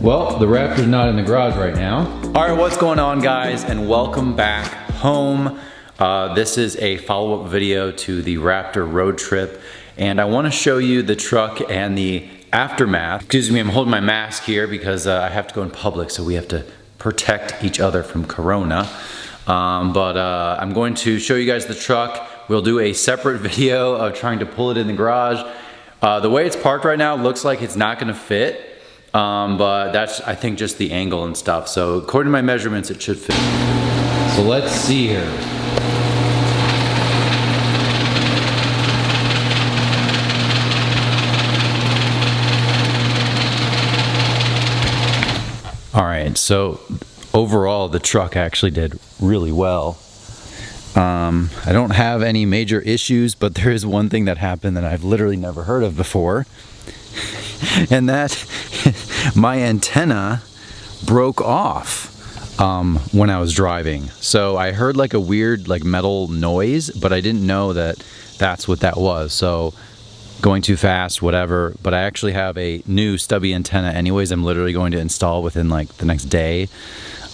Well, the Raptor's not in the garage right now. All right, what's going on, guys, and welcome back home. This is a follow-up video to the Raptor road trip, and I want to show you the truck and the aftermath. Excuse me, I'm holding my mask here because I have to go in public, so we have to protect each other from corona. I'm going to show you guys the truck. We'll do a separate video of trying to pull it in the garage. The way it's parked right now looks like it's not going to fit. But that's, I think, just the angle and stuff. So according to my measurements, it should fit. So let's see here. All right, so overall, the truck actually did really well. I don't have any major issues, but there is one thing that happened that I've literally never heard of before. And that my antenna broke off when I was driving. So I heard like a weird like metal noise, but I didn't know that that's what that was. So going too fast, whatever. But I actually have a new stubby antenna anyways. I'm literally going to install within like the next day.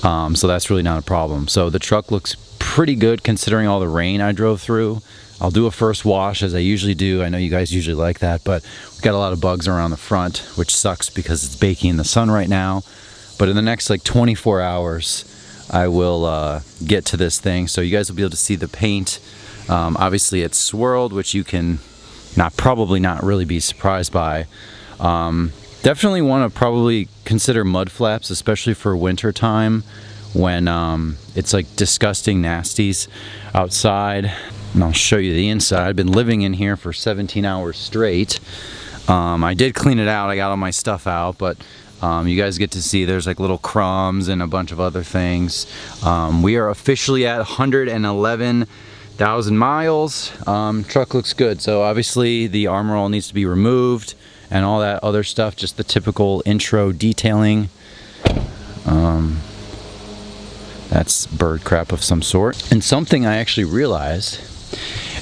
So that's really not a problem. So the truck looks pretty good considering all the rain I drove through. I'll do a first wash as I usually do. I know you guys usually like that, but we've got a lot of bugs around the front, which sucks because it's baking in the sun right now. But in the next like 24 hours, I will get to this thing. So you guys will be able to see the paint. Obviously it's swirled, which you can probably not really be surprised by. Definitely want to probably consider mud flaps, especially for winter time when it's like disgusting nasties outside. And I'll show you the inside. I've been living in here for 17 hours straight. I did clean it out. I got all my stuff out, but you guys get to see there's like little crumbs and a bunch of other things. We are officially at 111,000 miles. Truck looks good. So obviously the armor all needs to be removed and all that other stuff, just the typical intro detailing. That's bird crap of some sort. And something I actually realized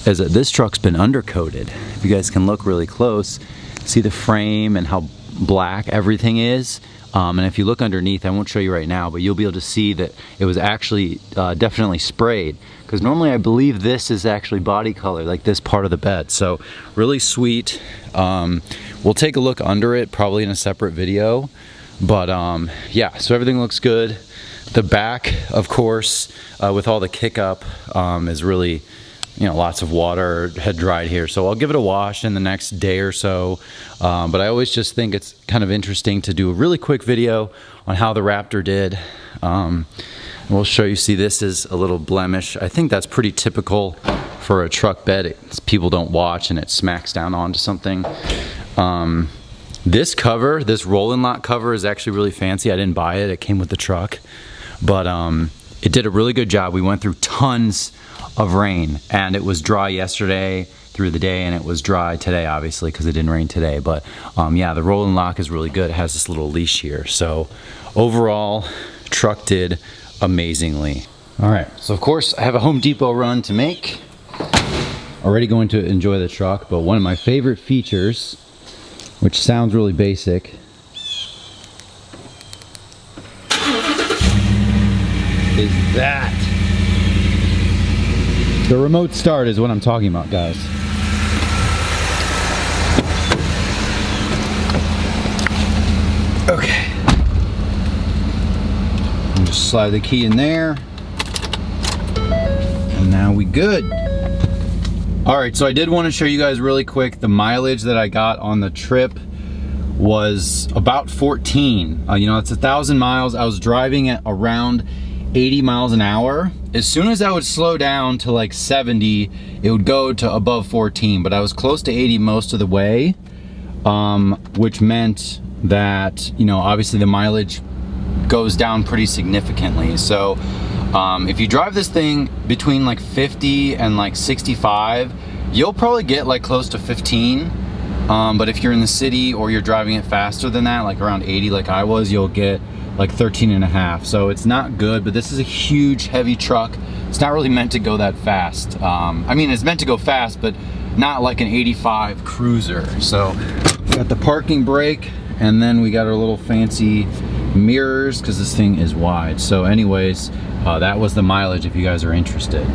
is that this truck's been undercoated. If you guys can look really close, see the frame and how black everything is. And if you look underneath, I won't show you right now, but you'll be able to see that it was actually definitely sprayed. Because normally I believe this is actually body color, like this part of the bed. So really sweet. We'll take a look under it probably in a separate video. But yeah, so everything looks good. The back, of course, with all the kick up, is really, you know, lots of water had dried here. So I'll give it a wash in the next day or so. But I always just think it's kind of interesting to do a really quick video on how the Raptor did. We'll show you, see this is a little blemish. I think that's pretty typical for a truck bed. People don't watch and it smacks down onto something. This cover, this roll-in lot cover is actually really fancy. I didn't buy it, it came with the truck. But it did a really good job. We went through tons of rain and it was dry yesterday through the day and it was dry today obviously because it didn't rain today. But yeah, the roll-in lock is really good. It has this little leash here. So overall, truck did amazingly. All right, so of course I have a Home Depot run to make. Already going to enjoy the truck, but one of my favorite features, which sounds really basic, is that. The remote start is what I'm talking about, guys. Okay. Just slide the key in there. And now we good. All right, so I did want to show you guys really quick the mileage that I got on the trip was about 14. You know, it's 1,000 miles. I was driving at around 80 miles an hour. As soon as I would slow down to like 70, it would go to above 14, but I was close to 80 most of the way, which meant that, you know, obviously the mileage goes down pretty significantly. So if you drive this thing between like 50 and like 65, you'll probably get like close to 15. But if you're in the city or you're driving it faster than that, like around 80 like I was, you'll get like 13 and a half. So it's not good, but this is a huge heavy truck. It's not really meant to go that fast. I mean, it's meant to go fast, but not like an 85 cruiser. So we got the parking brake, and then we got our little fancy mirrors because this thing is wide. So anyways, that was the mileage if you guys are interested.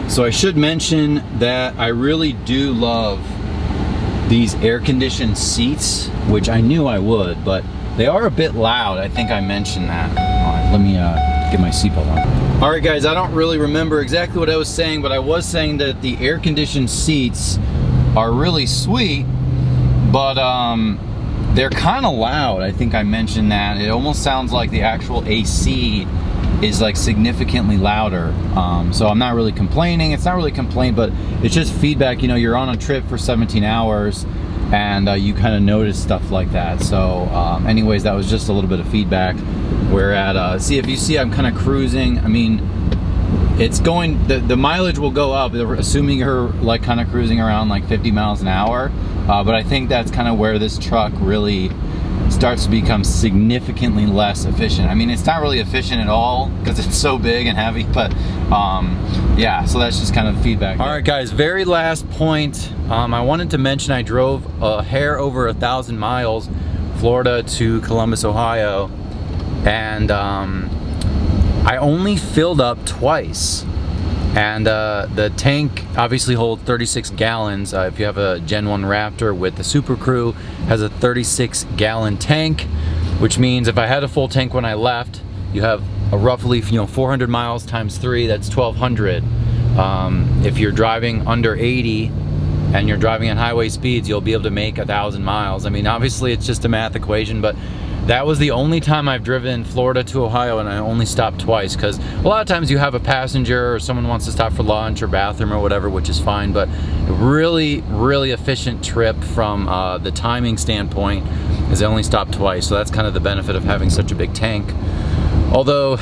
So I should mention that I really do love these air-conditioned seats, which I knew I would, but they are a bit loud. I think I mentioned that. All right, let me get my seatbelt on. All right, guys, I don't really remember exactly what I was saying, but I was saying that the air-conditioned seats are really sweet, but they're kind of loud. I think I mentioned that. It almost sounds like the actual AC is like significantly louder. So I'm not really complaining. It's not really a complaint, but it's just feedback. You know, you're on a trip for 17 hours and you kind of notice stuff like that. So anyways, that was just a little bit of feedback. We're at, see, if you see I'm kind of cruising, I mean, it's going, the mileage will go up, assuming you're like kind of cruising around like 50 miles an hour. But I think that's kind of where this truck really starts to become significantly less efficient. I mean, it's not really efficient at all because it's so big and heavy, but yeah, so that's just kind of feedback. All right, guys, very last point. I wanted to mention I drove a hair over 1,000 miles, Florida to Columbus, Ohio, and I only filled up twice. And the tank obviously holds 36 gallons. If you have a Gen 1 Raptor with the Super Crew, has a 36-gallon tank, which means if I had a full tank when I left, you have a roughly 400 miles times 3, that's 1,200. If you're driving under 80 and you're driving at highway speeds, you'll be able to make 1,000 miles. I mean, obviously it's just a math equation, but that was the only time I've driven Florida to Ohio, and I only stopped twice because a lot of times you have a passenger or someone wants to stop for lunch or bathroom or whatever, which is fine, but really, really efficient trip from the timing standpoint is I only stopped twice. So that's kind of the benefit of having such a big tank. Although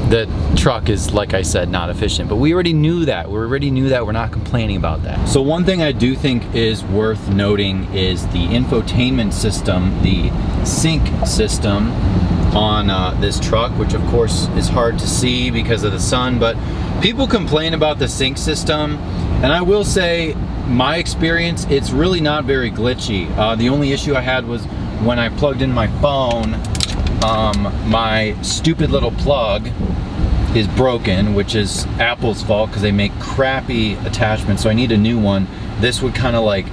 the truck is, like I said, not efficient, but we already knew that. We already knew that. We're not complaining about that. So one thing I do think is worth noting is the infotainment system, the sync system on this truck, which of course is hard to see because of the sun, but people complain about the sync system, and I will say my experience, it's really not very glitchy. The only issue I had was when I plugged in my phone, my stupid little plug is broken, which is Apple's fault because they make crappy attachments, so I need a new one. This would kind of like,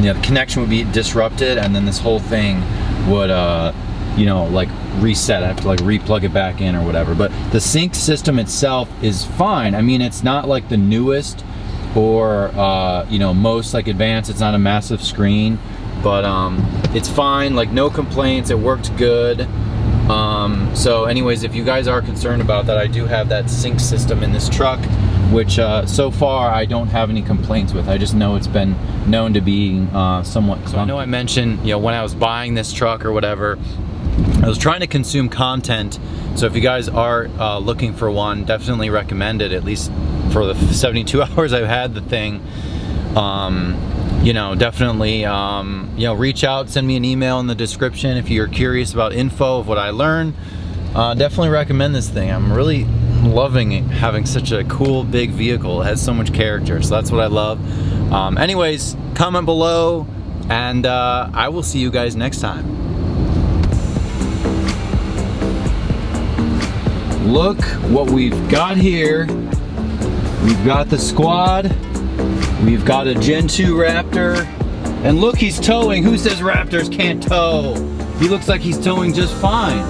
the connection would be disrupted, and then this whole thing would like reset. I have to like replug it back in or whatever. But the sync system itself is fine. I mean, it's not like the newest or most like advanced. It's not a massive screen, but it's fine, like no complaints. It worked good. So anyways, if you guys are concerned about that, I do have that sync system in this truck, which so far I don't have any complaints with. I just know it's been known to be somewhat clunky. So I know I mentioned, when I was buying this truck or whatever, I was trying to consume content. So if you guys are looking for one, definitely recommend it, at least for the 72 hours I've had the thing. Definitely, reach out, send me an email in the description if you're curious about info of what I learned. Definitely recommend this thing. I'm really loving it, having such a cool big vehicle. It has so much character, so that's what I love. Anyways, comment below, and I will see you guys next time. Look what we've got here. We've got the squad. We've got a Gen 2 Raptor, and look, he's towing. Who says Raptors can't tow? He looks like he's towing just fine.